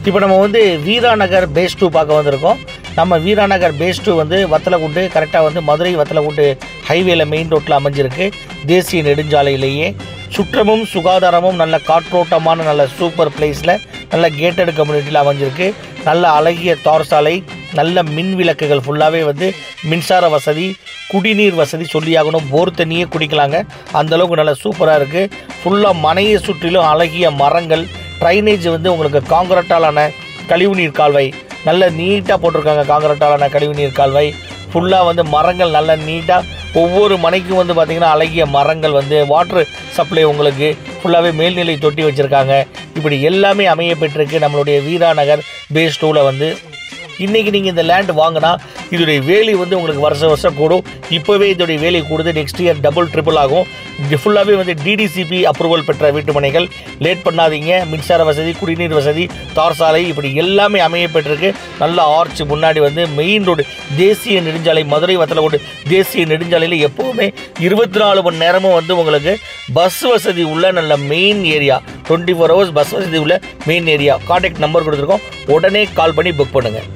இப்போ நம்ம வந்து வீரா நகர் பேஸ் 2 பார்க்க வந்திருக்கோம். நம்ம வீரா நகர் பேஸ் 2 வந்து வத்தலகுண்டு கரெக்டாக வந்து மதுரை வத்தலகுண்டு ஹைவேல மெயின் ரோட்டில் அமைஞ்சிருக்கு. தேசிய நெடுஞ்சாலையிலேயே சுற்றமும் சுகாதாரமும் நல்ல காற்றோட்டமான நல்ல சூப்பர் பிளேஸில் நல்ல கேட்டட் கம்யூனிட்டியில் அமைஞ்சிருக்கு. நல்ல அழகிய தார் சாலை, நல்ல மின் விளக்குகள், ஃபுல்லாகவே வந்து மின்சார வசதி, குடிநீர் வசதி சொல்லியாகணும். போர் தண்ணியே குடிக்கலாங்க, அந்தளவுக்கு நல்லா சூப்பராக இருக்குது. ஃபுல்லாக மனையை சுற்றிலும் அழகிய மரங்கள், ட்ரைனேஜ் வந்து உங்களுக்கு காங்கிரட்டாலான கழிவுநீர் கால்வாய் நல்ல நீட்டாக போட்டிருக்காங்க. காங்கிரட்டாலான கழிவுநீர் கால்வாய் ஃபுல்லாக வந்து மரங்கள் நல்ல நீட்டாக ஒவ்வொரு மனைக்கும் வந்து பார்த்திங்கன்னா அழகிய மரங்கள் வந்து வாட்ரு சப்ளை உங்களுக்கு ஃபுல்லாகவே மேல்நிலை தொட்டி வச்சுருக்காங்க. இப்படி எல்லாமே அமைய பெற்றிருக்கு நம்மளுடைய வீரா நகர் பேஸ் 2ல் வந்து. இன்றைக்கி நீங்கள் இந்த லேண்ட் வாங்கினா இதோடைய வேலி வந்து உங்களுக்கு வருஷம் கூடும். இப்போவே இதோடைய வேலி கூடுது, நெக்ஸ்ட் இயர் டபுள் ட்ரிபிள் ஆகும். இது ஃபுல்லாகவே வந்து டிடிசிபி அப்ரூவல் பெற்ற வீட்டு மனைகள். லேட் பண்ணாதீங்க. மின்சார வசதி, குடிநீர் வசதி, தார் சாலை இப்படி எல்லாமே அமைய பெற்றிருக்கு. நல்ல ஆர்ச் முன்னாடி வந்து மெயின் ரோடு, தேசிய நெடுஞ்சாலை, மதுரை வத்தலகுண்டு தேசிய நெடுஞ்சாலையில் எப்போவுமே 24 மணி நேரமும் வந்து உங்களுக்கு பஸ் வசதி உள்ள நல்ல மெயின் ஏரியா, 24 hours பஸ் வசதி உள்ள மெயின் ஏரியா. கான்டாக்ட் நம்பர் கொடுத்துருக்கோம், உடனே கால் பண்ணி புக் பண்ணுங்கள்.